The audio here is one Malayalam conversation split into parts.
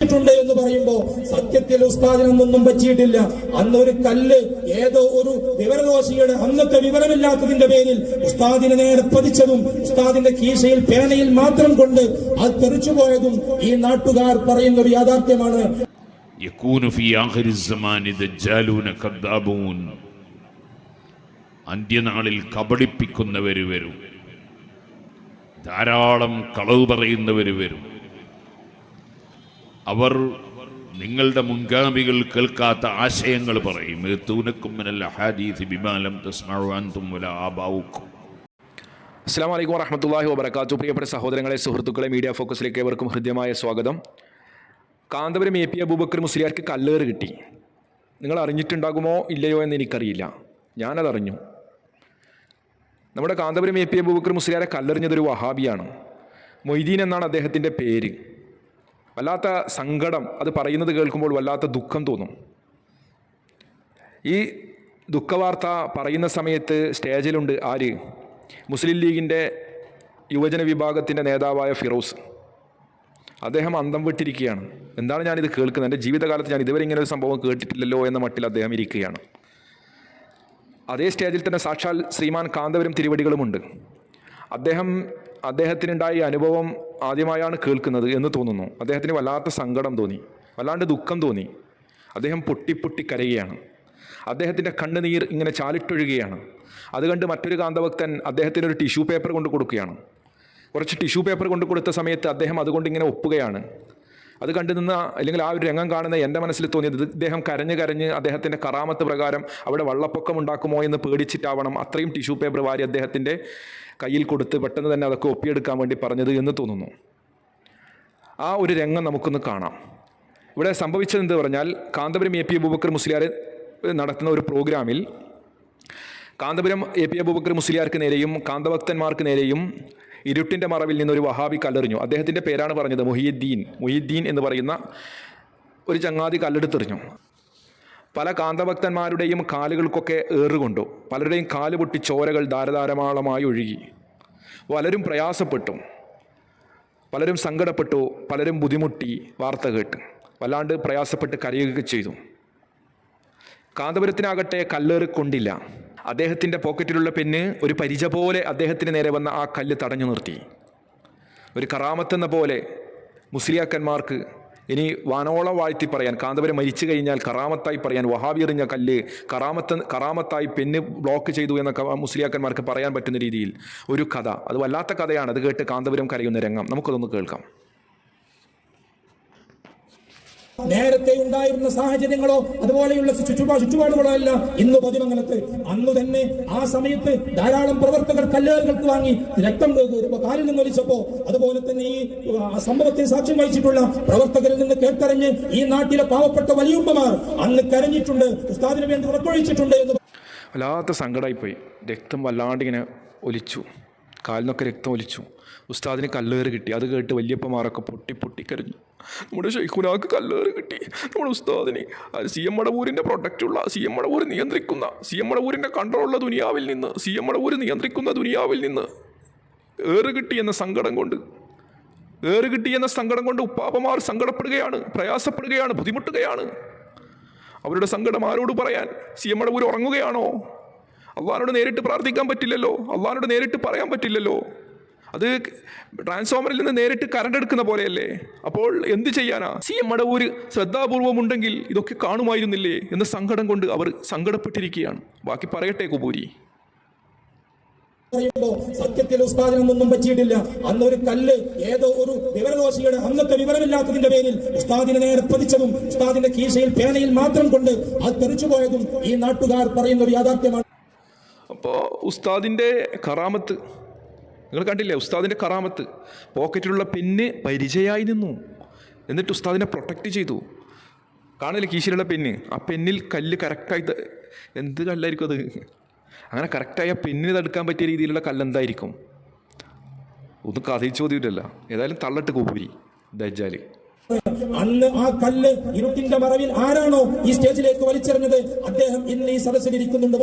ണ്ട് എന്ന് പറയുമ്പോ സത്യത്തിൽ ഉസ്താദിനൊന്നും പറ്റിയിട്ടില്ല. അന്നൊരു കല്ല് ഏതോ ഒരു വിവരദോഷിയുടെ അന്നത്തെ വിവരമില്ലാത്തതിന്റെ പേരിൽ ഉസ്താദിനെ നേരെ പതിച്ചതും ഉസ്താദിന്റെ കീശയിൽ പേനയിൽ മാത്രം കൊണ്ട് അത് തെറിച്ചുപോയതും ഈ നാട്ടുകാർ പറയുന്ന ഒരു യാഥാർത്ഥ്യമാണ്. അന്ത്യനാളിൽ കബളിപ്പിക്കുന്നവര് വരും, ധാരാളം കളവ് പറയുന്നവര് വരും. അവർ നിങ്ങളുടെ മുൻഗാമികൾ കേൾക്കാത്ത ആശയങ്ങൾ പറയും. അസ്സലാമു അലൈക്കും വറഹ്മത്തുള്ളാഹി വബറകാതുഹു. പ്രിയപ്പെട്ട സഹോദരങ്ങളെ, സുഹൃത്തുക്കളെ, മീഡിയ ഫോക്കസിലേക്ക് ഏവർക്കും ഹൃദ്യമായ സ്വാഗതം. കാന്തപുരം എ പി അബൂബക്കർ മുസ്ലിയാർക്ക് കല്ലേറ് കിട്ടി. നിങ്ങൾ അറിഞ്ഞിട്ടുണ്ടാകുമോ ഇല്ലയോ എന്ന് എനിക്കറിയില്ല. ഞാനതറിഞ്ഞു. നമ്മുടെ കാന്തപുരം എ പി അബൂബക്കർ മുസ്ലിയാരെ കല്ലെറിഞ്ഞതൊരു വഹാബിയാണ്. മൊയ്തീൻ എന്നാണ് അദ്ദേഹത്തിൻ്റെ പേര്. വല്ലാത്ത സങ്കടം, അത് പറയുന്നത് കേൾക്കുമ്പോൾ വല്ലാത്ത ദുഃഖം തോന്നും. ഈ ദുഃഖവാർത്ത പറയുന്ന സമയത്ത് സ്റ്റേജിലുണ്ട് ആര്? മുസ്ലിം ലീഗിൻ്റെ യുവജന വിഭാഗത്തിൻ്റെ നേതാവായ ഫിറോസ്. അദ്ദേഹം അന്തം വിട്ടിരിക്കുകയാണ്. എന്താണ് ഞാനിത് കേൾക്കുന്നത്? എൻ്റെ ജീവിതകാലത്ത് ഞാൻ ഇതുവരെ ഇങ്ങനെ ഒരു സംഭവം കേട്ടിട്ടില്ലല്ലോ എന്ന മട്ടിൽ അദ്ദേഹം ഇരിക്കുകയാണ്. അതേ സ്റ്റേജിൽ തന്നെ സാക്ഷാൽ ശ്രീമാൻ കാന്തപുരം തിരുവടികളുമുണ്ട്. അദ്ദേഹത്തിനുണ്ടായ അനുഭവം ആദ്യമായാണ് കേൾക്കുന്നത് എന്ന് തോന്നുന്നു. അദ്ദേഹത്തിന് വല്ലാത്ത സങ്കടം തോന്നി, വല്ലാണ്ട് ദുഃഖം തോന്നി. അദ്ദേഹം പൊട്ടി കരയുകയാണ്. അദ്ദേഹത്തിൻ്റെ കണ്ണുനീർ ഇങ്ങനെ ചാലിട്ടൊഴുകയാണ്. അത് കണ്ട് മറ്റൊരു കാന്തഭക്തൻ അദ്ദേഹത്തിന് ഒരു ടിഷ്യൂ പേപ്പർ കൊണ്ട് കൊടുക്കുകയാണ്. കുറച്ച് ടിഷ്യൂ പേപ്പർ കൊണ്ട് കൊടുത്ത സമയത്ത് അദ്ദേഹം അതുകൊണ്ട് ഇങ്ങനെ ഒപ്പുകയാണ്. അത് കണ്ടു നിന്ന്, അല്ലെങ്കിൽ ആ ഒരു രംഗം കാണുന്ന എൻ്റെ മനസ്സിൽ തോന്നിയത്, ഇദ്ദേഹം കരഞ്ഞ് അദ്ദേഹത്തിൻ്റെ കറാമത്ത് പ്രകാരം അവിടെ വെള്ളപ്പൊക്കം ഉണ്ടാക്കുമോ എന്ന് പേടിച്ചിട്ടാവണം അത്രയും ടിഷ്യൂ പേപ്പർ വാരി അദ്ദേഹത്തിൻ്റെ കയ്യിൽ കൊടുത്ത് പെട്ടെന്ന് തന്നെ അതൊക്കെ ഒപ്പിയെടുക്കാൻ വേണ്ടി പറഞ്ഞത് എന്ന് തോന്നുന്നു. ആ ഒരു രംഗം നമുക്കൊന്ന് കാണാം. ഇവിടെ സംഭവിച്ചതെന്ന് പറഞ്ഞാൽ, കാന്തപുരം എ പി അബൂബക്കർ മുസ്ലിയാർ നടത്തുന്ന ഒരു പ്രോഗ്രാമിൽ കാന്തപുരം എ പി അബൂബക്കർ മുസ്ലിയാർക്ക് നേരെയും കാന്തഭക്തന്മാർക്ക് നേരെയും ഇരുട്ടിൻ്റെ മറവിൽ നിന്നൊരു വഹാബി കല്ലെറിഞ്ഞു. അദ്ദേഹത്തിൻ്റെ പേരാണ് പറഞ്ഞത്, മുഹിയുദ്ദീൻ എന്ന് പറയുന്ന ഒരു ചങ്ങാതി കല്ലെടുത്തെറിഞ്ഞു. പല കാന്തഭക്തന്മാരുടെയും കാലുകൾക്കൊക്കെ ഏറുകൊണ്ടു. പലരുടെയും കാല് പൊട്ടി ചോരകൾ ധാരധാരമാളമായി ഒഴുകി. പലരും പ്രയാസപ്പെട്ടു, പലരും സങ്കടപ്പെട്ടു, പലരും ബുദ്ധിമുട്ടി വാർത്ത കേട്ട് വല്ലാണ്ട് പ്രയാസപ്പെട്ട് കരയുകയൊക്കെ ചെയ്തു. കാന്തപുരത്തിനാകട്ടെ കല്ലേറ് കൊണ്ടില്ല. അദ്ദേഹത്തിൻ്റെ പോക്കറ്റിലുള്ള പെണ്ണ് ഒരു പരിച പോലെ അദ്ദേഹത്തിന് നേരെ വന്ന ആ കല്ല് തടഞ്ഞു നിർത്തി. ഒരു കറാമത്തെന്ന പോലെ മുസ്ലിയാക്കന്മാർക്ക് ഇനി വാനോളം വാഴ്ത്തി പറയാൻ, കാന്തപുരം മരിച്ചു കഴിഞ്ഞാൽ കറാമത്തായി പറയാൻ, വഹാബി എറിഞ്ഞ കല്ല് കറാമത്തായി പെണ്ണ് ബ്ലോക്ക് ചെയ്തു എന്നൊക്കെ മുസ്ലിയാക്കന്മാർക്ക് പറയാൻ പറ്റുന്ന രീതിയിൽ ഒരു കഥ. അത് വല്ലാത്ത കഥയാണ്. അത് കേട്ട് കാന്തപുരം കരയുന്ന രംഗം നമുക്കതൊന്ന് കേൾക്കാം. നേരത്തെ ഉണ്ടായിരുന്ന സാഹചര്യങ്ങളോ അതുപോലെയുള്ള ചുറ്റുപാടുകളോ അല്ല ഇന്ന് പതിമംഗലത്ത്. അന്ന് തന്നെ ആ സമയത്ത് ധാരാളം പ്രവർത്തകർ കല്ലേറുകൾക്ക് വാങ്ങി രക്തം കാലിൽ നിന്ന് ഒലിച്ചപ്പോ, അതുപോലെ തന്നെ ഈ സംഭവത്തിന് സാക്ഷ്യം വഹിച്ചിട്ടുള്ള പ്രവർത്തകരിൽ നിന്ന് കേട്ടറിഞ്ഞ് ഈ നാട്ടിലെ പാവപ്പെട്ട വലിയുമ്മമാർ അന്ന് കരഞ്ഞിട്ടുണ്ട്, ഉസ്താദിന് വേണ്ടി ഉറപ്പൊഴിച്ചിട്ടുണ്ട് എന്ന്. വല്ലാത്ത സങ്കടമായിപ്പോയി. രക്തം വല്ലാണ്ടിങ്ങനെ ഒലിച്ചു, കാലിനൊക്കെ രക്തം ഒലിച്ചു. ഉസ്താദിന് കല്ലേറ് കിട്ടി. അത് കേട്ട് വല്യപ്പമാരൊക്കെ പൊട്ടി കരഞ്ഞു. നമ്മുടെ ഷെയ്ഖുനാക്ക് കല്ലേറ് കിട്ടി. നമ്മുടെ ഉസ്താദിന് സി എം മടവൂരിൻ്റെ പ്രൊട്ടക്റ്റുള്ള, സി എം മടവൂർ നിയന്ത്രിക്കുന്ന, സി എം മടവൂരിൻ്റെ കൺട്രോളുള്ള ദുനിയാവിൽ നിന്ന്, സി എം മടവൂർ നിയന്ത്രിക്കുന്ന ദുനിയാവിൽ നിന്ന് ഏറ് കിട്ടി എന്ന സങ്കടം കൊണ്ട് ഉപ്പാപ്പമാർ സങ്കടപ്പെടുകയാണ്, പ്രയാസപ്പെടുകയാണ്, ബുദ്ധിമുട്ടുകയാണ്. അവരുടെ സങ്കടം ആരോട് പറയാൻ? സി എം മടവൂർ ഉറങ്ങുകയാണോ? അള്ളാഹിനോട് നേരിട്ട് പ്രാർത്ഥിക്കാൻ പറ്റില്ലല്ലോ, അള്ളാഹിനോട് നേരിട്ട് പറയാൻ പറ്റില്ലല്ലോ. അത് ട്രാൻസ്ഫോമറിൽ നിന്ന് നേരിട്ട് കറണ്ട് എടുക്കുന്ന പോലെയല്ലേ. അപ്പോൾ എന്ത് ചെയ്യാനാ? സി എം മടവൂർ ശ്രദ്ധാപൂർവം ഉണ്ടെങ്കിൽ ഇതൊക്കെ കാണുമായിരുന്നില്ലേ എന്ന സങ്കടം കൊണ്ട് അവർ സങ്കടപ്പെട്ടിരിക്കുകയാണ്. ബാക്കി പറയട്ടെ കുബൂരി. സത്യത്തിൽ ഉസ്താദിനൊന്നും പറ്റിയിട്ടില്ല. അന്നൊരു കല്ല് ഏതോ ഒരു വിവരദോഷിയുടെ അന്നത്തെ വിവരമില്ലാത്തതിന്റെ പേരിൽ ഉസ്താദിനെ നേരെ പതിച്ചതും ഉസ്താദിന്റെ കീശയിൽ പേനയിൽ മാത്രം കൊണ്ട് അത് തെറിച്ചുപോയതും ഈ നാട്ടുകാർ പറയുന്ന ഒരു യാഥാർത്ഥ്യമാണ്. അപ്പോൾ ഉസ്താദിൻ്റെ കറാമത്ത് നിങ്ങൾ കണ്ടില്ലേ? ഉസ്താദിൻ്റെ കറാമത്ത്. പോക്കറ്റിലുള്ള പെണ്ണ് പരിചയമായി നിന്നു, എന്നിട്ട് ഉസ്താദിനെ പ്രൊട്ടക്റ്റ് ചെയ്തു. കാണില്ലേ കീശയിലുള്ള പെണ്ണ്? ആ പെണ്ണിൽ കല്ല് കറക്റ്റായി, എന്ത് കല്ലായിരിക്കും അത്? അങ്ങനെ കറക്റ്റായി ആ പെണ്ണിന് തടുക്കാൻ പറ്റിയ രീതിയിലുള്ള കല്ലെന്തായിരിക്കും? ഒന്നും കഥയിൽ ചോദ്യമില്ലല്ലോ. ഏതായാലും തള്ളട്ട് കൂപ്പൂരി ദജ്ജാല്. അന്ന് ആ കല്ല് ഇരുട്ടിന്റെ മറവിൽ ആരാണോ ഈ സ്റ്റേജിലേക്ക് വലിച്ചെറിഞ്ഞത് അദ്ദേഹം ഇന്ന് ഈ സദസ്സിലിരിക്കുന്നുണ്ട്.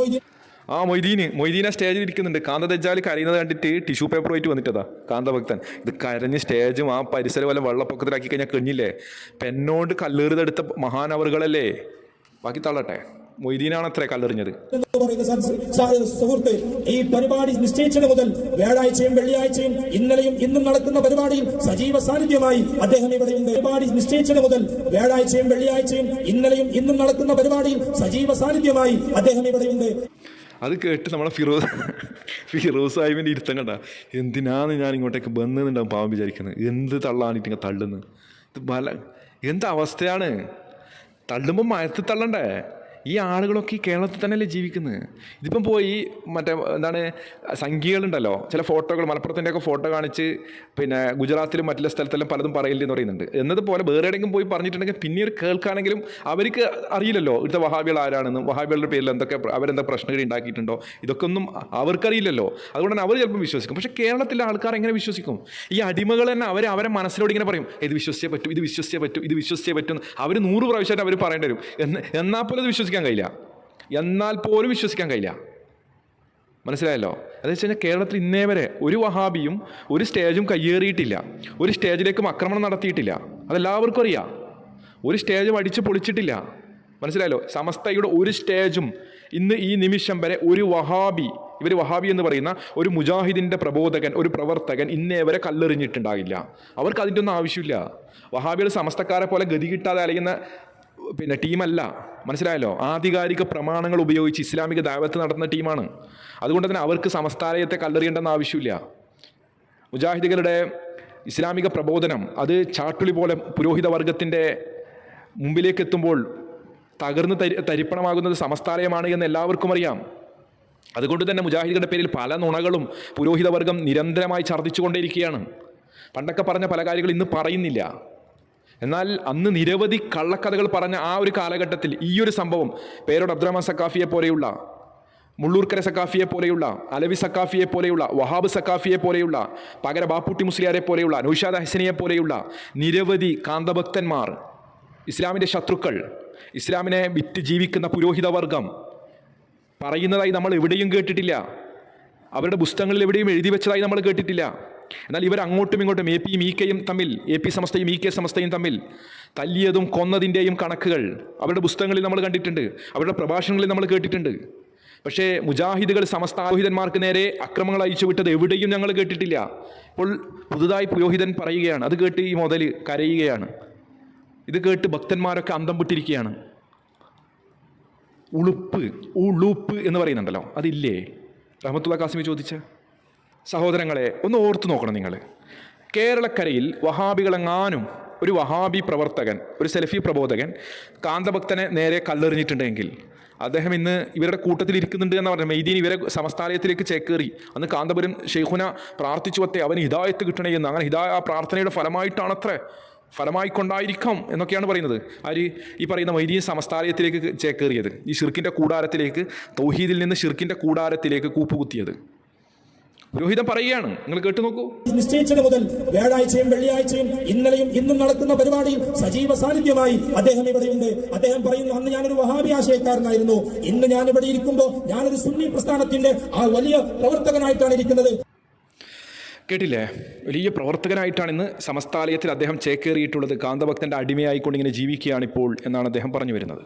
മൊയ്തീനെ സ്റ്റേജിൽ ഇരിക്കുന്നുണ്ട്. കാന്ത ദജ്ജാൽ കരയുന്നത് കണ്ടിട്ട് ടിഷ്യൂ പേപ്പർ ആയിട്ട് വന്നിട്ടതാ കാന്തഭക്തൻ. ഇത് കരഞ്ഞ് സ്റ്റേജും ആ പരിസരം വല്ല വെള്ളപ്പൊക്കത്തിലാക്കി കഴിഞ്ഞാൽ കഴിഞ്ഞില്ലേ. പെന്നോണ്ട് കല്ലെറിതെടുത്ത മഹാനവറുകളല്ലേ. ബാക്കി തള്ളട്ടെ. മൊയ്തീനാണ് അത്ര കല്ലെറിഞ്ഞത്. സുഹൃത്ത്, ഈ പരിപാടി നിശ്ചയിച്ചത് മുതൽ വ്യാഴാഴ്ചയും വെള്ളിയാഴ്ചയും ഇന്നലെയും ഇന്നും നടക്കുന്ന പരിപാടിയിൽ സജീവ സാന്നിധ്യമായി അദ്ദേഹം ഇവിടെയുണ്ട്. പരിപാടി നിശ്ചയിച്ചത് മുതൽ വ്യാഴാഴ്ചയും വെള്ളിയാഴ്ചയും ഇന്നലെയും ഇന്നും നടക്കുന്ന പരിപാടിയിൽ സജീവ സാന്നിധ്യമായി അദ്ദേഹം ഇവിടെയുണ്ട്. അത് കേട്ട് നമ്മളെ ഫിറോസ് സാഹിബിൻ്റെ ഇരുത്തം കണ്ട. എന്തിനാന്ന് ഞാൻ ഇങ്ങോട്ടേക്ക് വന്നതെന്നുണ്ടാവും പാവം വിചാരിക്കുന്നത്. എന്ത് തള്ളാനിട്ട് ഇങ്ങനെ തള്ളുന്നു. ഇത് എന്ത് അവസ്ഥയാണ്. തള്ളുമ്പോൾ മയത്ത് തള്ളണ്ടേ. ഈ ആളുകളൊക്കെ ഈ കേരളത്തിൽ തന്നെയല്ലേ ജീവിക്കുന്നത്. ഇതിപ്പം പോയി മറ്റേ എന്താണ് സംഖ്യകളുണ്ടല്ലോ, ചില ഫോട്ടോകൾ മലപ്പുറത്തിൻ്റെയൊക്കെ ഫോട്ടോ കാണിച്ച് പിന്നെ ഗുജറാത്തിലും മറ്റുള്ള സ്ഥലത്തെല്ലാം പലതും പറയില്ലെന്ന് പറയുന്നുണ്ട്. എന്നതുപോലെ വേറെ എവിടെയെങ്കിലും പോയി പറഞ്ഞിട്ടുണ്ടെങ്കിൽ പിന്നീട് കേൾക്കാണെങ്കിലും അവർക്ക് അറിയില്ലല്ലോ ഇവിടുത്തെ വഹാബികൾ ആരാണെന്നും വഹാബികളുടെ പേരിൽ അവരെന്താ പ്രശ്നങ്ങൾ ഉണ്ടാക്കിയിട്ടുണ്ടോ, ഇതൊക്കെ ഒന്നും അവർക്കറിയില്ലല്ലോ. അതുകൊണ്ട് തന്നെ അവർ ചിലപ്പോൾ വിശ്വസിക്കും. പക്ഷേ കേരളത്തിലെ ആൾക്കാർ എങ്ങനെ വിശ്വസിക്കും? ഈ അടിമകൾ തന്നെ അവരെ മനസ്സിലോട് ഇങ്ങനെ പറയും, ഇത് വിശ്വസിച്ചേ പറ്റും, ഇത് വിശ്വസിച്ചേ പറ്റും, ഇത് വിശ്വസിച്ചേ പറ്റും. അവർ 100 പ്രാവശ്യമായിട്ട് അവർ പറയേണ്ടി വരും. എന്നാൽ പോലും അത് വിശ്വസിക്കാൻ കഴിയില്ല. എന്നാൽ പോലും വിശ്വസിക്കാൻ കഴിയില്ല. മനസ്സിലായല്ലോ. അതെന്ന് വെച്ച് കഴിഞ്ഞാൽ കേരളത്തിൽ ഇന്നേ വരെ ഒരു വഹാബിയും ഒരു സ്റ്റേജും കയ്യേറിയിട്ടില്ല, ഒരു സ്റ്റേജിലേക്കും ആക്രമണം നടത്തിയിട്ടില്ല. അതെല്ലാവർക്കും അറിയാം. ഒരു സ്റ്റേജും അടിച്ച് പൊളിച്ചിട്ടില്ല. മനസ്സിലായല്ലോ. സമസ്തയുടെ ഒരു സ്റ്റേജും ഇന്ന് ഈ നിമിഷം വരെ ഒരു വഹാബി, ഇവർ വഹാബി എന്ന് പറയുന്ന ഒരു മുജാഹിദിൻ്റെ പ്രബോധകൻ, ഒരു പ്രവർത്തകൻ ഇന്നേ വരെ കല്ലെറിഞ്ഞിട്ടുണ്ടാകില്ല. അവർക്ക് അതിൻ്റെ ഒന്നും ആവശ്യമില്ല. വഹാബികൾ സമസ്തക്കാരെ പോലെ ഗതി കിട്ടാതെ അലയുന്ന ടീമല്ല. മനസ്സിലായല്ലോ. ആധികാരിക പ്രമാണങ്ങൾ ഉപയോഗിച്ച് ഇസ്ലാമിക ദഅവത്ത് നടത്തുന്ന ടീമാണ്. അതുകൊണ്ട് തന്നെ അവർക്ക് സമസ്താലയത്തെ കല്ലെറിയേണ്ടെന്ന ആവശ്യമില്ല. മുജാഹിദുകളുടെ ഇസ്ലാമിക പ്രബോധനം അത് ചാട്ടുളി പോലെ പുരോഹിത വർഗത്തിൻ്റെ മുമ്പിലേക്ക് എത്തുമ്പോൾ തകർന്ന് തരിപ്പണമാകുന്നത് സമസ്താലയമാണ് എന്ന് എല്ലാവർക്കും അറിയാം. അതുകൊണ്ട് തന്നെ മുജാഹിദുകളുടെ പേരിൽ പല നുണകളും പുരോഹിത വർഗം നിരന്തരമായി ഛർദ്ദിച്ചു കൊണ്ടേയിരിക്കുകയാണ്. പണ്ടൊക്കെ പറഞ്ഞ പല കാര്യങ്ങൾ ഇന്ന് പറയുന്നില്ല. എന്നാൽ അന്ന് നിരവധി കള്ളക്കഥകൾ പറഞ്ഞ ആ ഒരു കാലഘട്ടത്തിൽ ഈ ഒരു സംഭവം പേരോട് അബ്ദുറഹ്മാൻ സക്കാഫിയെ പോലെയുള്ള, മുള്ളൂർക്കര സക്കാഫിയെ പോലെയുള്ള, അലവി സക്കാഫിയെ പോലെയുള്ള, വഹാബ് സക്കാഫിയെ പോലെയുള്ള, പകര ബാപ്പുട്ടി മുസ്ലിയാരെ പോലെയുള്ള, നൗഷാദ് ഹസനിയെ പോലെയുള്ള നിരവധി കാന്തഭക്തന്മാർ, ഇസ്ലാമിൻ്റെ ശത്രുക്കൾ, ഇസ്ലാമിനെ വിറ്റ് ജീവിക്കുന്ന പുരോഹിത വർഗം പറയുന്നതായി നമ്മൾ എവിടെയും കേട്ടിട്ടില്ല. അവരുടെ പുസ്തകങ്ങളിൽ എവിടെയും എഴുതി വെച്ചതായി നമ്മൾ കേട്ടിട്ടില്ല. എന്നാൽ ഇവർ അങ്ങോട്ടും ഇങ്ങോട്ടും എ പിയും ഇ കെയും തമ്മിൽ, എ പി സമസ്തയും ഇ കെ സമസ്തയും തമ്മിൽ തല്ലിയതും കൊന്നതിൻ്റെയും കണക്കുകൾ അവരുടെ പുസ്തകങ്ങളിൽ നമ്മൾ കണ്ടിട്ടുണ്ട്, അവരുടെ പ്രഭാഷണങ്ങളിൽ നമ്മൾ കേട്ടിട്ടുണ്ട്. പക്ഷേ മുജാഹിദുകൾ സമസ്ത പുരോഹിതന്മാർക്ക് നേരെ അക്രമങ്ങൾ അയച്ചുവിട്ടത് എവിടെയും ഞങ്ങൾ കേട്ടിട്ടില്ല. ഇപ്പോൾ പുതുതായി പുരോഹിതൻ പറയുകയാണ്. അത് കേട്ട് ഈ മുതൽ കരയുകയാണ്. ഇത് കേട്ട് ഭക്തന്മാരൊക്കെ അന്തം വിട്ടിരിക്കുകയാണ്. ഉളുപ്പ് എന്ന് പറയുന്നുണ്ടല്ലോ, അതില്ലേ? റഹ്മത്തുള്ളാഹി കാസിമി ചോദിച്ച സഹോദരങ്ങളെ ഒന്ന് ഓർത്തു നോക്കണം നിങ്ങൾ. കേരളക്കരയിൽ വഹാബികളെങ്ങാനും ഒരു വഹാബി പ്രവർത്തകൻ, ഒരു സെലഫി പ്രബോധകൻ കാന്തഭക്തനെ നേരെ കല്ലെറിഞ്ഞിട്ടുണ്ടെങ്കിൽ അദ്ദേഹം ഇന്ന് ഇവരുടെ കൂട്ടത്തിൽ ഇരിക്കുന്നുണ്ട് എന്ന് പറഞ്ഞാൽ മൊയ്തീൻ ഇവരെ സമസ്താലയത്തിലേക്ക് ചേക്കേറി. അന്ന് കാന്തപുരം ഷെയ്ഖുന പ്രാർത്ഥിച്ചു വത്തെ അവന് ഹിദായത്ത് കിട്ടണേ എന്ന്. അങ്ങനെ ആ പ്രാർത്ഥനയുടെ ഫലമായിട്ടാണത്രേ, ഫലമായിക്കൊണ്ടായിരിക്കാം എന്നൊക്കെയാണ് പറയുന്നത്. ആര്? ഈ പറയുന്ന മൊയ്തീൻ സമസ്താലയത്തിലേക്ക് ചേക്കേറിയത്, ഈ ഷിർക്കിൻ്റെ കൂടാരത്തിലേക്ക്, തൗഹീദിൽ നിന്ന് ഷിർക്കിൻ്റെ കൂടാരത്തിലേക്ക് കൂപ്പുകുത്തിയത്. പുരോഹിതൻ പറയുകയാണ്, നിങ്ങൾ കേട്ടു നോക്കൂ. നിശ്ചയിച്ചത് മുതൽ വ്യാഴാഴ്ചയും വെള്ളിയാഴ്ചയും ഇന്നലെയും ഇന്നും നടക്കുന്ന പരിപാടിയിൽ സജീവ സാന്നിധ്യമായി അദ്ദേഹം ഇവിടെയുണ്ട്. അദ്ദേഹം പറയുന്നു, അന്ന് ഞാനൊരു വഹാബി ആശയക്കാരനായിരുന്നു, ഇന്ന് ഞാൻ ഇവിടെ ഇരിക്കുമ്പോൾ ഞാനൊരു സുന്നി പ്രസ്ഥാനത്തിന്റെ ആ വലിയ പ്രവർത്തകനായിട്ടാണ് ഇരിക്കുന്നത്. കേട്ടില്ലേ? വലിയ പ്രവർത്തകനായിട്ടാണ് ഇന്ന് സമസ്താലയത്തിൽ അദ്ദേഹം ചേക്കേറിയിട്ടുള്ളത്. കാന്തഭക്തൻ്റെ അടിമയായിക്കൊണ്ടിങ്ങനെ ജീവിക്കുകയാണിപ്പോൾ എന്നാണ് അദ്ദേഹം പറഞ്ഞു വരുന്നത്.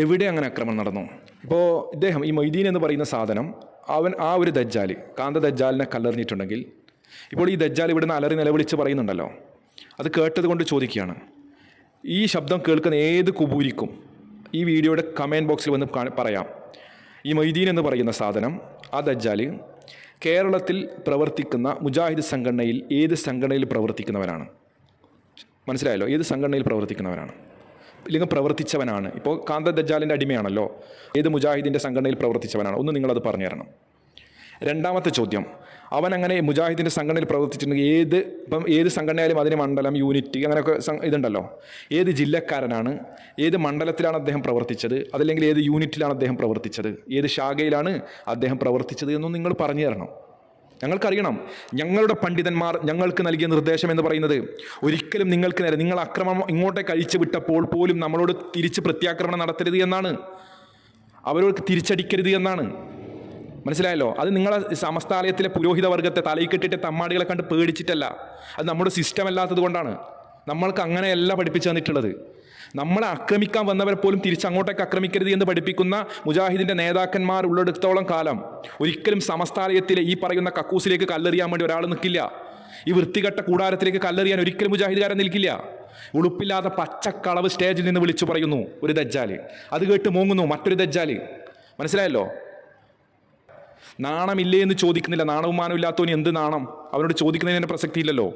എവിടെ അങ്ങനെ ആക്രമണം നടന്നു? ഇപ്പോൾ ഇദ്ദേഹം ഈ മൊയ്തീൻ എന്ന് പറയുന്ന സാധനം, അവൻ ആ ഒരു ദജ്ജാൽ, കാന്ത ദജ്ജാലിനെ കല്ലെറിഞ്ഞിട്ടുണ്ടെങ്കിൽ ഇപ്പോൾ ഈ ദജ്ജാൽ ഇവിടുന്ന് അലറി നിലവിളിച്ച് പറയുന്നുണ്ടല്ലോ, അത് കേട്ടത് കൊണ്ട് ചോദിക്കുകയാണ്, ഈ ശബ്ദം കേൾക്കുന്ന ഏത് കുബൂരിക്കും ഈ വീഡിയോയുടെ കമൻറ്റ് ബോക്സിൽ വന്ന് പറയാം, ഈ മൊയ്തീൻ എന്ന് പറയുന്ന സാധനം, ആ ദജ്ജാൽ കേരളത്തിൽ പ്രവർത്തിക്കുന്ന മുജാഹിദ് സംഘടനയിൽ ഏത് സംഘടനയിൽ പ്രവർത്തിക്കുന്നവനാണ്? മനസ്സിലായല്ലോ, ഏത് സംഘടനയിൽ പ്രവർത്തിക്കുന്നവനാണ്, ഇല്ലെങ്കിൽ പ്രവർത്തിച്ചവനാണ്. ഇപ്പോൾ കാന്ത ദജ്ജാലിൻ്റെ അടിമയാണല്ലോ, ഏത് മുജാഹിദിൻ്റെ സംഘടനയിൽ പ്രവർത്തിച്ചവനാണ്? ഒന്ന് നിങ്ങളത് പറഞ്ഞു തരണം. രണ്ടാമത്തെ ചോദ്യം, അവൻ അങ്ങനെ മുജാഹിദിൻ്റെ സംഘടനയിൽ പ്രവർത്തിച്ചിട്ടുണ്ടെങ്കിൽ ഏത് സംഘടനയായാലും അതിന് മണ്ഡലം, യൂണിറ്റ്, അങ്ങനെയൊക്കെ ഇതുണ്ടല്ലോ, ഏത് ജില്ലക്കാരനാണ്, ഏത് മണ്ഡലത്തിലാണ് അദ്ദേഹം പ്രവർത്തിച്ചത്, അതല്ലെങ്കിൽ ഏത് യൂണിറ്റിലാണ് അദ്ദേഹം പ്രവർത്തിച്ചത്, ഏത് ശാഖയിലാണ് അദ്ദേഹം പ്രവർത്തിച്ചത് എന്നും നിങ്ങൾ പറഞ്ഞു തരണം. ഞങ്ങൾക്കറിയണം. ഞങ്ങളുടെ പണ്ഡിതന്മാർ ഞങ്ങൾക്ക് നൽകിയ നിർദ്ദേശം എന്ന് പറയുന്നത് ഒരിക്കലും നിങ്ങൾക്ക് നേരെ, നിങ്ങൾ അക്രമം ഇങ്ങോട്ടേക്ക് അഴിച്ചു വിട്ടപ്പോൾ പോലും നമ്മളോട് തിരിച്ച് പ്രത്യാക്രമണം നടത്തരുത് എന്നാണ്. അവരോട് തിരിച്ചടിക്കരുത് എന്നാണ്. മനസ്സിലായല്ലോ? അത് നിങ്ങളെ സമസ്താലയത്തിലെ പുരോഹിത വർഗത്തെ തലയിൽ കെട്ടിട്ട് തമ്മാടികളെ കണ്ട് പേടിച്ചിട്ടല്ല, അത് നമ്മുടെ സിസ്റ്റം അല്ലാത്തത് കൊണ്ടാണ്. നമ്മൾക്ക് അങ്ങനെയല്ല പഠിപ്പിച്ചു തന്നിട്ടുള്ളത്. നമ്മളെ ആക്രമിക്കാൻ വന്നവരെ പോലും തിരിച്ചങ്ങോട്ടേക്ക് ആക്രമിക്കരുത് എന്ന് പഠിപ്പിക്കുന്ന മുജാഹിദിൻ്റെ നേതാക്കന്മാർ ഉള്ളിടത്തോളം കാലം ഒരിക്കലും സമസ്താലയത്തിലെ ഈ പറയുന്ന കക്കൂസിലേക്ക് കല്ലെറിയാൻ വേണ്ടി ഒരാൾ നിൽക്കില്ല. ഈ വൃത്തികെട്ട കൂടാരത്തിലേക്ക് കല്ലെറിയാൻ ഒരിക്കലും മുജാഹിദുകാരൻ നിൽക്കില്ല. ഉളുപ്പില്ലാതെ പച്ചക്കളവ് സ്റ്റേജിൽ നിന്ന് വിളിച്ചു പറയുന്നു ഒരു ദജ്ജാല്, അത് കേട്ട് മൂങ്ങുന്നു മറ്റൊരു ദജ്ജാല്. മനസ്സിലായല്ലോ? നാണമില്ലേ എന്ന് ചോദിക്കുന്നില്ല. നാണവും മാനവും ഇല്ലാത്തവന് എന്ത് നാണം? അവനോട് ചോദിക്കുന്നതിന് പ്രസക്തി ഇല്ലല്ലോ.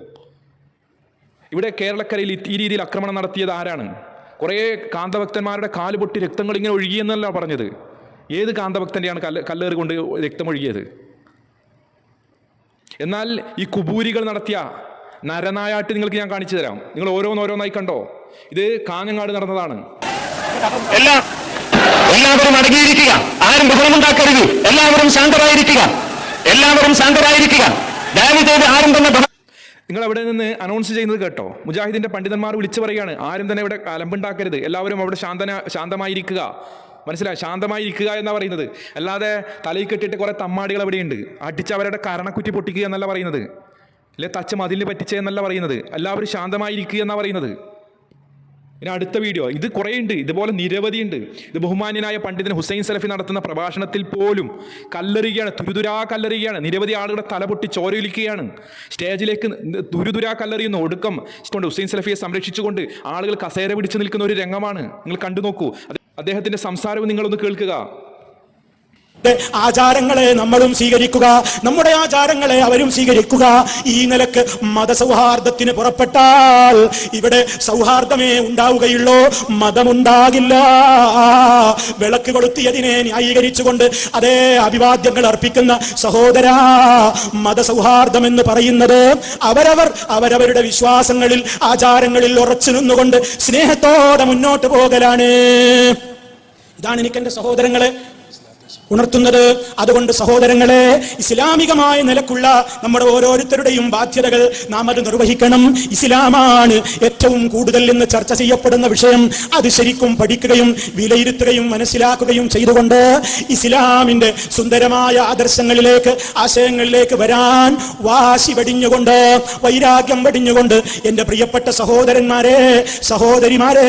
ഇവിടെ കേരളക്കരയിൽ ഈ രീതിയിൽ ആക്രമണം നടത്തിയത് ആരാണ്? കുറേ കാന്തഭക്തന്മാരുടെ കാല് പൊട്ടി രക്തങ്ങൾ ഇങ്ങനെ ഒഴുകിയെന്നല്ല പറഞ്ഞത്. ഏത് കാന്തഭക്തൻ്റെയാണ് കല്ലേറ് കൊണ്ട് രക്തമൊഴുകിയത്? എന്നാൽ ഈ കുബൂരികൾ നടത്തിയ നരനായാട്ട് നിങ്ങൾക്ക് ഞാൻ കാണിച്ചു തരാം. നിങ്ങൾ ഓരോന്നോരോന്നായി കണ്ടോ. ഇത് കാഞ്ഞങ്ങാട് നടന്നതാണ്. എല്ലാവരും അടങ്ങിയിരിക്കുക, ആരും ബഹളമുണ്ടാക്കരുത്, എല്ലാവരും ശാന്തരായിരിക്കുക, ദയവ് ചെയ്ത് ആരും തന്നെ. നിങ്ങൾ അവിടെ നിന്ന് അനൗൺസ് ചെയ്യുന്നത് കേട്ടോ? മുജാഹിദിന്റെ പണ്ഡിതന്മാർ വിളിച്ചു പറയുകയാണ്, ആരും തന്നെ ഇവിടെ അലമ്പുണ്ടാക്കരുത്, എല്ലാവരും അവിടെ ശാന്തമായിരിക്കുക. മനസ്സിലായി? ശാന്തമായിരിക്കുക എന്നാണ് പറയുന്നത്. അല്ലാതെ തലയിൽ കെട്ടിയിട്ട് കുറെ തമ്മാടികൾ അവിടെയുണ്ട്, അടിച്ച് അവരുടെ കരണക്കുറ്റി പൊട്ടിക്കുക എന്നല്ല പറയുന്നത്, അല്ലെ തച്ച് മതിലിന് പറ്റിച്ച എന്നല്ല പറയുന്നത്. എല്ലാവരും ശാന്തമായിരിക്കുക എന്നാണ് പറയുന്നത്. ഇനി അടുത്ത വീഡിയോ, ഇത് കുറേ ഉണ്ട്, ഇതുപോലെ നിരവധിയുണ്ട്. ഇത് ബഹുമാന്യനായ പണ്ഡിതൻ ഹുസൈൻ സലഫി നടത്തുന്ന പ്രഭാഷണത്തിൽ പോലും കല്ലെറിയുകയാണ്, തുരുതുരാ കല്ലെറിയുകയാണ്. നിരവധി ആളുകളുടെ തല പൊട്ടി ചോരയൊലിക്കുകയാണ്. സ്റ്റേജിലേക്ക് തുരുതുരാ കല്ലെറിയുന്നു. ഒടുക്കം കൊണ്ട് ഹുസൈൻ സലഫിയെ സംരക്ഷിച്ചുകൊണ്ട് ആളുകൾ കസേര പിടിച്ചു നിൽക്കുന്ന ഒരു രംഗമാണ്. നിങ്ങൾ കണ്ടു നോക്കൂ. അദ്ദേഹത്തിന്റെ സംസാരവും നിങ്ങളൊന്ന് കേൾക്കുക. ആചാരങ്ങളെ നമ്മളും സ്വീകരിക്കുക, നമ്മുടെ ആചാരങ്ങളെ അവരും സ്വീകരിക്കുക. ഈ നിലക്ക് മതസൗഹാർദ്ദത്തിന് പുറപ്പെട്ടാൽ ഇവിടെ സൗഹാർദ്ദമേ ഉണ്ടാവുകയുള്ളൂ, മതമുണ്ടാകില്ല. വിളക്ക് കൊളുത്തിയതിനെ ന്യായീകരിച്ചുകൊണ്ട് അതേ അഭിവാദ്യങ്ങൾ അർപ്പിക്കുന്ന സഹോദരാ, മതസൗഹാർദ്ദം എന്ന് പറയുന്നത് അവരവരുടെ വിശ്വാസങ്ങളിൽ ആചാരങ്ങളിൽ ഉറച്ചു നിന്നുകൊണ്ട് സ്നേഹത്തോടെ മുന്നോട്ട് പോകലാണ്. ഇതാണ് എനിക്ക് എൻ്റെ സഹോദരങ്ങളെ ഉണർത്തുന്നത്. അതുകൊണ്ട് സഹോദരങ്ങളെ, ഇസ്ലാമികമായ നിലക്കുള്ള നമ്മുടെ ഓരോരുത്തരുടെയും ബാധ്യതകൾ നാം അത് നിർവഹിക്കണം. ഇസ്ലാമാണ് ഏറ്റവും കൂടുതൽ ഇന്ന് ചർച്ച ചെയ്യപ്പെടുന്ന വിഷയം. അത് ശരിക്കും പഠിക്കുകയും വിലയിരുത്തുകയും മനസ്സിലാക്കുകയും ചെയ്തുകൊണ്ട് ഇസ്ലാമിന്റെ സുന്ദരമായ ആദർശങ്ങളിലേക്ക്, ആശയങ്ങളിലേക്ക് വരാൻ വാശി വെടിഞ്ഞുകൊണ്ട്, വൈരാഗ്യം വെടിഞ്ഞുകൊണ്ട് എൻ്റെ പ്രിയപ്പെട്ട സഹോദരന്മാരെ, സഹോദരിമാരെ,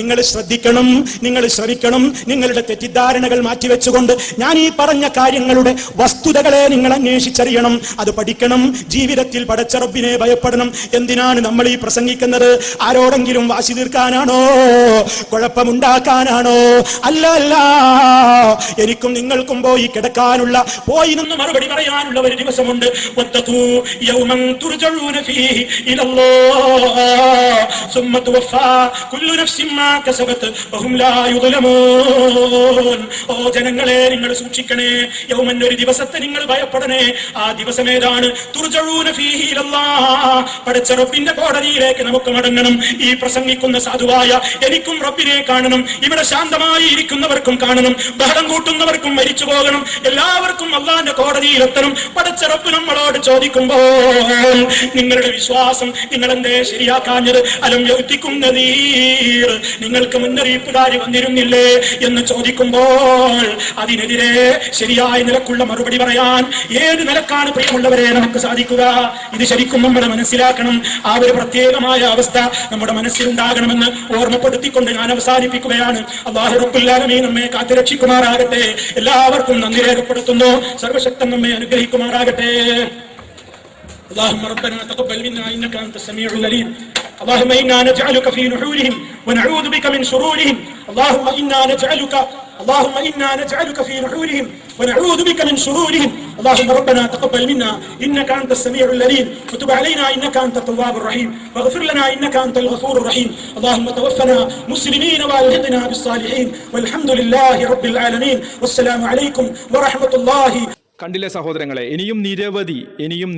നിങ്ങൾ ശ്രദ്ധിക്കണം, നിങ്ങൾ ശ്രമിക്കണം. നിങ്ങളുടെ തെറ്റിദ്ധാരണകൾ മാറ്റിവെച്ചുകൊണ്ട് ഞാൻ ഈ പറഞ്ഞ കാര്യങ്ങളുടെ വസ്തുതകളെ നിങ്ങൾ അന്വേഷിച്ചറിയണം, അത് പഠിക്കണം. ജീവിതത്തിൽ പടച്ച റബ്ബിനെ ഭയപ്പെടണം. എന്തിനാണ് നമ്മൾ ഈ പ്രസംഗിക്കുന്നത്? ആരോടെങ്കിലും വാശി തീർക്കാനാണോ? കുഴപ്പമുണ്ടാക്കാനാണോ? അല്ല അല്ല, എനിക്കും നിങ്ങൾക്കും പോയി കിടക്കാനുള്ള, പോയി നിന്ന് മറുപടി പറയാനുള്ള ഒരു ദിവസമുണ്ട്. ഓ ജനങ്ങളെ, നിങ്ങൾ സൂക്ഷിക്കണേ. യൗമൻ, ഒരു ദിവസത്തെ നിങ്ങൾ ഭയപ്പെടണേ. ആ ദിവസം ഏതാണ്? തുർജഊന ഫീഹി ഇലല്ലാഹ്, പടച്ച റബ്ബിന്റെ കോടതിയിലേക്ക് നമുക്ക് മടങ്ങണം. ഈ പ്രസംഗിക്കുന്ന സാധുവായ എനിക്കും റബ്ബിനെ കാണണം, ഇവിടെ ശാന്തമായി ഇരിക്കുന്നവർക്കും കാണണം, ബഹളം കൂട്ടുന്നവർക്കും മരിച്ചു പോകണം, എല്ലാവർക്കും അല്ലാഹുവിന്റെ കോടതിയിലെത്തണം. പടച്ച റബ്ബ് നമ്മളോട് ചോദിക്കുമ്പോൾ നിങ്ങളുടെ വിശ്വാസം നിങ്ങൾ എന്തേ ശരിയാക്കാഞ്ഞത്? അലം യൗതികും നദീർ, നിങ്ങൾക്ക് മുന്നറിയിപ്പുകാരി വന്നിരുന്നില്ലേ എന്ന് ചോദിക്കുമ്പോൾ അതിനെതിരെ ശരിയായ നിലക്കുള്ള മറുപടി പറയാൻ ഏത് നിലക്കാണ് പ്രിയമുള്ളവരെ നമുക്ക് സാധിക്കുക? ഇത് ശരിക്കും നമ്മൾ മനസ്സിലാക്കണം. ആ ഒരു പ്രത്യേകമായ അവസ്ഥ നമ്മുടെ മനസ്സിലുണ്ടാകണമെന്ന് ഓർമ്മപ്പെടുത്തിക്കൊണ്ട് ഞാൻ അവസാനിപ്പിക്കുകയാണ്. അല്ലാഹു റബ്ബുൽ ആലമീൻ നമ്മെ കാത്തുരക്ഷിക്കുമാറാകട്ടെ. എല്ലാവർക്കും നന്ദി രേഖപ്പെടുത്തുന്നു. സർവശക്തൻ നമ്മെ അനുഗ്രഹിക്കുമാറാകട്ടെ. اللهم ربنا تقبل منا انك انت السميع العليم. اللهم انا نجعلك في نحورهم ونعوذ بك من شرورهم. اللهم انا نجعلك في نحورهم ونعوذ بك من شرورهم. اللهم ربنا تقبل منا انك انت السميع العليم وتب علينا انك انت التواب الرحيم واغفر لنا انك انت الغفور الرحيم. اللهم توفنا مسلمين والحقنا بالصالحين والحمد لله رب العالمين والسلام عليكم ورحمة الله. കണ്ടില്ലേ സഹോദരങ്ങളെ, ഇനിയും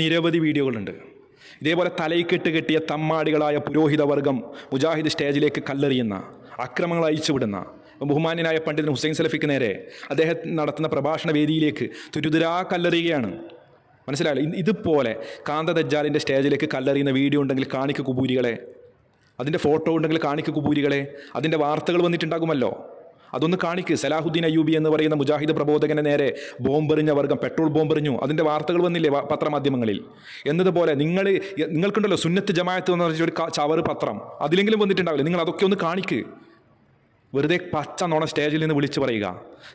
നിരവധി വീഡിയോകളുണ്ട്. ഇതേപോലെ തലയ്ക്കെട്ട് കെട്ടിയ തമ്മാടികളായ പുരോഹിത വർഗം മുജാഹിദ് സ്റ്റേജിലേക്ക് കല്ലെറിയുന്ന, അക്രമങ്ങൾ അയച്ചുവിടുന്ന ബഹുമാന്യനായ പണ്ഡിതൻ ഹുസൈൻ സലഫിക്ക് നേരെ അദ്ദേഹം നടത്തുന്ന പ്രഭാഷണ വേദിയിലേക്ക് തുരുതുരാ കല്ലെറിയുകയാണ്. മനസ്സിലായല്ലോ? ഇതുപോലെ കാന്ത ദജ്ജാലിൻ്റെ സ്റ്റേജിലേക്ക് കല്ലെറിയുന്ന വീഡിയോ ഉണ്ടെങ്കിൽ കാണിക്കു കുബൂരികളെ, അതിൻ്റെ ഫോട്ടോ ഉണ്ടെങ്കിൽ കാണിക്കു കുബൂരികളെ, അതിൻ്റെ വാർത്തകൾ വന്നിട്ടുണ്ടാകുമല്ലോ. അതൊന്ന് കാണിക്ക്. സലാഹുദ്ദീൻ അയ്യൂബി എന്ന് പറയുന്ന മുജാഹിദ് പ്രബോധകനെ നേരെ ബോംബെറിഞ്ഞ വർഗം പെട്രോൾ ബോംബെറിഞ്ഞു. അതിൻ്റെ വാർത്തകൾ വന്നില്ലേ പത്രമാധ്യമങ്ങളിൽ? എന്നതുപോലെ നിങ്ങൾക്കുണ്ടല്ലോ സുന്നത്ത് ജമാഅത്ത് എന്ന് പറഞ്ഞ ഒരു ചവറ് പത്രം, അതിലെങ്കിലും വന്നിട്ടുണ്ടാവില്ല. നിങ്ങൾ അതൊക്കെ ഒന്ന് കാണിക്ക്. വെറുതെ പച്ച നോണ സ്റ്റേജിൽ നിന്ന് വിളിച്ചു പറയുക,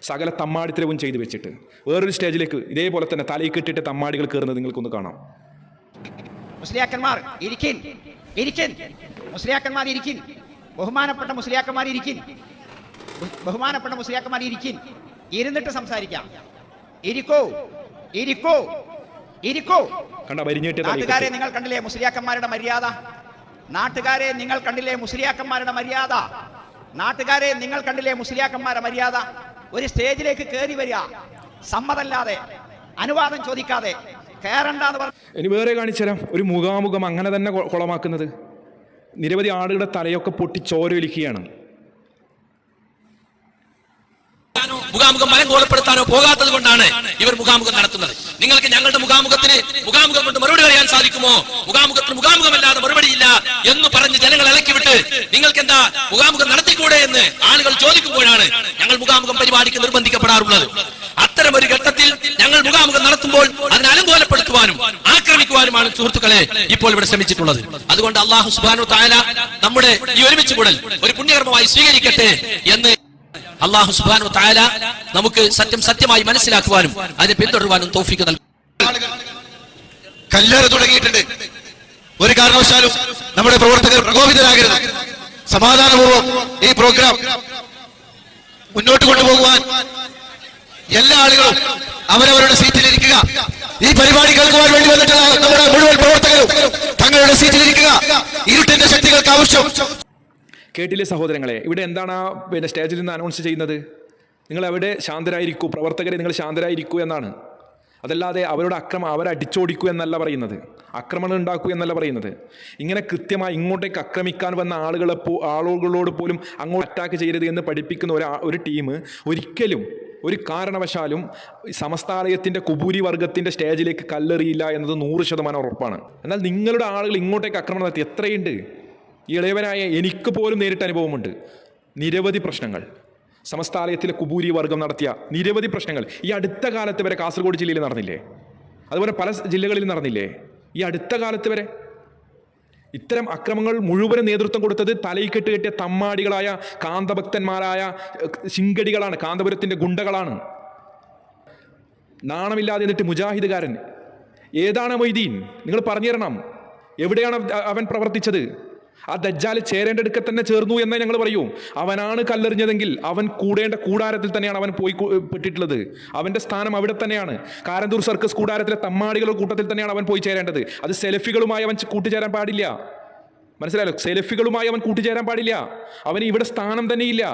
സകല തമ്മാടിത്തരവും ചെയ്തു വെച്ചിട്ട് വേറൊരു സ്റ്റേജിലേക്ക് ഇതേപോലെ തന്നെ തലയിൽ കെട്ടിട്ട് തമ്മാടികൾ കയറുന്നത് നിങ്ങൾക്കൊന്ന് കാണാം. മുസ്ലിയാക്കന്മാർ ഇരിക്കിൻ, ഇരിക്കിൻ, മുസ്ലിയാക്കന്മാർ ഇരിക്കിൻ, ബഹുമാനപ്പെട്ട മുസ്ലിയാക്കന്മാർ ഇരിക്കിൻ, ബഹുമാനപ്പെട്ട മുസ്ലിയാക്കന്മാർ ഇരിക്കിൻ, ഇരുന്നിട്ട് സംസാരിക്കാം. ഇരിക്കൂ, ഇരിക്കൂ, ഇരിക്കൂ. നാട്ടുകാരെ നിങ്ങൾ കണ്ടില്ലേ മുസ്ലിയാക്കന്മാരുടെ മര്യാദ? നാട്ടുകാരെ നിങ്ങൾ കണ്ടില്ലേ മുസ്ലിയാക്കന്മാരുടെ മര്യാദ? നാട്ടുകാരെ നിങ്ങൾ കണ്ടില്ലേ മുസ്ലിയാക്കന്മാരുടെ മര്യാദ? ഒരു സ്റ്റേജിലേക്ക് കയറി വരിക, സമ്മതമല്ലാതെ അനുവാദം ചോദിക്കാതെ കയറണ്ടെന്ന് പറഞ്ഞു. ഇനി വേറെ കാണിച്ചുതരാം ഒരു മുഖാമുഖം അങ്ങനെ തന്നെ കുളമാക്കുന്നത്. നിരവധി ആളുകളുടെ തലയൊക്കെ പൊട്ടി ചോരയൊലിക്കുകയാണ്. മുഖാമുഖം മലങ്കോളപ്പെടുത്താനോ പോകാത്തത് കൊണ്ടാണ് ഇവർ മുഖാമുഖം നടത്തുന്നത്. നിങ്ങൾക്ക് ഞങ്ങളുടെ മുഖാമുഖം കൊണ്ട് മറുപടി പറയാൻ സാധിക്കുമോ? മുഖാമുഖമല്ലാതെ മറുപടിയില്ല എന്ന് പറഞ്ഞ് ജനങ്ങൾ ഇളക്കിവിട്ട് നിങ്ങൾക്ക് എന്താ മുഖാമുഖം നടത്തിക്കൂടെ എന്ന് ആളുകൾ ചോദിക്കുമ്പോഴാണ് ഞങ്ങൾ മുഖാമുഖം പരിപാടിക്ക് നിർബന്ധിക്കപ്പെടാറുള്ളത്. അത്തരമൊരു ഘട്ടത്തിൽ ഞങ്ങൾ മുഖാമുഖം നടത്തുമ്പോൾ അതിനെ അലങ്കോലപ്പെടുത്തുവാനും ആക്രമിക്കുവാനുമാണ് സുഹൃത്തുക്കളെ ഇപ്പോൾ ഇവിടെ ശ്രമിച്ചിട്ടുള്ളത്. അതുകൊണ്ട് അല്ലാഹു സുബ്ഹാനഹു തആല നമ്മുടെ ഈ ഒരുമിച്ച് കൂടൽ ഒരു പുണ്യകർമ്മമായി സ്വീകരിക്കട്ടെ എന്ന് അല്ലാഹു സുബ്ഹാനഹു തആല നമുക്ക് സത്യമായി മനസ്സിലാക്കുവാനും അതിനെ പിന്തുടരുവാനും തൗഫീഖ് നൽകും. കല്ലേറ് തുടങ്ങിയിട്ടുണ്ട്. ഒരു കാരണവശാലും നമ്മുടെ പ്രവർത്തകർ പ്രകോപിതരാകരുത്. സമാധാനപൂർവ്വം ഈ പ്രോഗ്രാം മുന്നോട്ട് കൊണ്ടുപോകുവാൻ എല്ലാ ആളുകളും അവരവരുടെ സീറ്റിലിരിക്കുക. ഈ പരിപാടി കേൾക്കുവാൻ വേണ്ടി വന്നിട്ടുള്ള നമ്മുടെ മുഴുവൻ പ്രവർത്തകരും തങ്ങളുടെ സീറ്റിലിരിക്കുക. ഇരുട്ടിന്റെ ശക്തികൾക്ക് ആവശ്യം. കേട്ടില്ലേ സഹോദരങ്ങളെ? ഇവിടെ എന്താണ് സ്റ്റേജിൽ നിന്ന് അനൗൺസ് ചെയ്യുന്നത്? നിങ്ങൾ അവിടെ ശാന്തരായിരിക്കൂ, പ്രവർത്തകരെ നിങ്ങൾ ശാന്തരായിരിക്കൂ എന്നാണ്. അതല്ലാതെ അവരുടെ അവരെ അടിച്ചോടിക്കൂ എന്നല്ല പറയുന്നത്, ആക്രമണം ഉണ്ടാക്കൂ എന്നല്ല പറയുന്നത്. ഇങ്ങനെ കൃത്യമായി ഇങ്ങോട്ടേക്ക് ആക്രമിക്കാൻ വന്ന ആളുകളോട് പോലും അങ്ങോട്ട് അറ്റാക്ക് ചെയ്യരുത് എന്ന് പഠിപ്പിക്കുന്ന ഒരു ടീം ഒരിക്കലും ഒരു കാരണവശാലും സമസ്താലയത്തിൻ്റെ കുബൂരി വർഗത്തിൻ്റെ സ്റ്റേജിലേക്ക് കല്ലെറിയില്ല എന്നത് 100% ഉറപ്പാണ്. എന്നാൽ നിങ്ങളുടെ ആളുകൾ ഇങ്ങോട്ടേക്ക് ആക്രമണം നടത്തി എത്രയുണ്ട്? ഈ ഇളയവനായ എനിക്ക് പോലും നേരിട്ട് അനുഭവമുണ്ട്. നിരവധി പ്രശ്നങ്ങൾ സമസ്താലയത്തിലെ കുബൂരി വർഗം നടത്തിയ നിരവധി പ്രശ്നങ്ങൾ ഈ അടുത്ത കാലത്ത് വരെ കാസർഗോഡ് ജില്ലയിൽ നടന്നില്ലേ? അതുപോലെ പല ജില്ലകളിൽ നടന്നില്ലേ? ഈ അടുത്ത കാലത്ത് വരെ ഇത്തരം അക്രമങ്ങൾ മുഴുവനും നേതൃത്വം കൊടുത്തത് തലയിൽ കെട്ടിയ തമ്മാടികളായ കാന്തഭക്തന്മാരായ ശിങ്കടികളാണ്, കാന്തപുരത്തിൻ്റെ ഗുണ്ടകളാണ്. നാണമില്ലാതെ എന്നിട്ട് മുജാഹിദുകാരൻ ഏതാണ് മൊയ്തീൻ? നിങ്ങൾ പറഞ്ഞു തരണം. എവിടെയാണ് അവൻ പ്രവർത്തിച്ചത്? ആ ദജ്ജാൽ ചേരേണ്ടടുക്കെ തന്നെ ചേർന്നു എന്നേ ഞങ്ങൾ പറയൂ. അവനാണ് കല്ലെറിഞ്ഞതെങ്കിൽ അവൻ കൂടേണ്ട കൂടാരത്തിൽ തന്നെയാണ് അവൻ പോയി പെട്ടിട്ടുള്ളത്. അവൻ്റെ സ്ഥാനം അവിടെ തന്നെയാണ്. കാരന്തൂർ സർക്കസ് കൂടാരത്തിലെ തമ്മാടികളുടെ കൂട്ടത്തിൽ തന്നെയാണ് അവൻ പോയി ചേരേണ്ടത്. അത് സെൽഫികളുമായി അവൻ കൂട്ടുചേരാൻ പാടില്ല. മനസ്സിലായല്ലോ? സെൽഫികളുമായി അവൻ കൂട്ടുചേരാൻ പാടില്ല. അവന് ഇവിടെ സ്ഥാനം തന്നെയില്ല.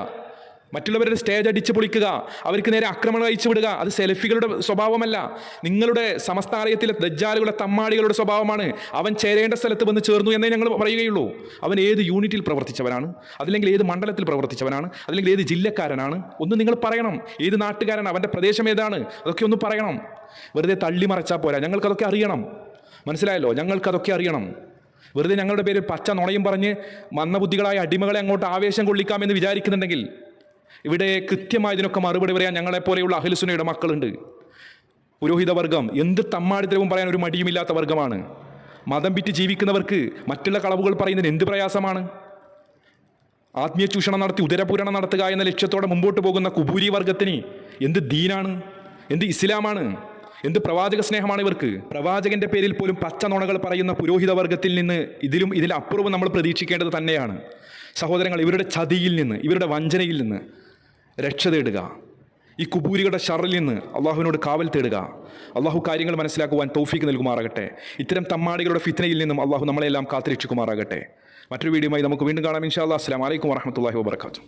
മറ്റുള്ളവരുടെ സ്റ്റേജ് അടിച്ച് പൊളിക്കുക, അവർക്ക് നേരെ ആക്രമണം അയച്ചു വിടുക, അത് സെൽഫികളുടെ സ്വഭാവമല്ല. നിങ്ങളുടെ സമസ്താലയത്തിലെ ദജ്ജാലുകളുടെ തമ്മാടികളുടെ സ്വഭാവമാണ്. അവൻ ചേരേണ്ട സ്ഥലത്ത് വന്ന് ചേർന്നു എന്നേ ഞങ്ങൾ പറയുകയുള്ളൂ. അവൻ ഏത് യൂണിറ്റിൽ പ്രവർത്തിച്ചവനാണ്, അതല്ലെങ്കിൽ ഏത് മണ്ഡലത്തിൽ പ്രവർത്തിച്ചവനാണ്, അല്ലെങ്കിൽ ഏത് ജില്ലക്കാരനാണ്, ഒന്ന് നിങ്ങൾ പറയണം. ഏത് നാട്ടുകാരനാണ്, അവൻ്റെ പ്രദേശം ഏതാണ്, അതൊക്കെ ഒന്ന് പറയണം. വെറുതെ തള്ളിമറച്ചാൽ പോരാ, ഞങ്ങൾക്കതൊക്കെ അറിയണം. മനസ്സിലായല്ലോ? ഞങ്ങൾക്കതൊക്കെ അറിയണം. വെറുതെ ഞങ്ങളുടെ പേര് പച്ച നുണയും പറഞ്ഞ് മന്ദബുദ്ധികളായ അടിമകളെ അങ്ങോട്ട് ആവേശം കൊള്ളിക്കാമെന്ന് വിചാരിക്കുന്നുണ്ടെങ്കിൽ ഇവിടെ കൃത്യമായി ഇതിനൊക്കെ മറുപടി പറയാൻ ഞങ്ങളെപ്പോലെയുള്ള അഹ്ലുസുന്നയുടെ മക്കളുണ്ട്. പുരോഹിതവർഗം എന്ത് തമ്മാടിത്തരവും പറയാൻ ഒരു മടിയുമില്ലാത്ത വർഗമാണ്. മതം വിറ്റ് ജീവിക്കുന്നവർക്ക് മറ്റുള്ള കളവുകൾ പറയുന്നതിന് എന്ത് പ്രയാസമാണ്? ആത്മീയ ചൂഷണം നടത്തി ഉദരപൂരണം നടത്തുക എന്ന ലക്ഷ്യത്തോടെ മുമ്പോട്ട് പോകുന്ന കുബൂരി വർഗത്തിന് എന്ത് ദീനാണ്, എന്ത് ഇസ്ലാമാണ്, എന്ത് പ്രവാചക സ്നേഹമാണ് ഇവർക്ക്? പ്രവാചകന്റെ പേരിൽ പോലും പച്ച നുണകൾ പറയുന്ന പുരോഹിത വർഗത്തിൽ നിന്ന് ഇതിലപ്പുറവും നമ്മൾ പ്രതീക്ഷിക്കേണ്ടത് തന്നെയാണ്. സഹോദരങ്ങൾ, ഇവരുടെ ചതിയിൽ നിന്ന്, ഇവരുടെ വഞ്ചനയിൽ നിന്ന് രക്ഷ തേടുക. ഈ കുബൂരികളുടെ ഷറിൽ നിന്ന് അള്ളാഹുവിനോട് കാവൽ തേടുക. അള്ളാഹു കാര്യങ്ങൾ മനസ്സിലാക്കുവാൻ തൗഫീക്ക് നൽകുമാറാകട്ടെ. ഇത്തരം തമ്മാടികളുടെ ഫിത്നയിൽ നിന്നും അള്ളാഹു നമ്മളെല്ലാം കാത്തുരക്ഷിക്കുമാറാകട്ടെ. മറ്റൊരു വീഡിയോയുമായി നമുക്ക് വീണ്ടും കാണാം ഇൻഷാ അല്ലാഹ്. അസ്സലാമു അലൈക്കും വറഹ്മത്തുള്ളാഹി വബറകാതുഹു.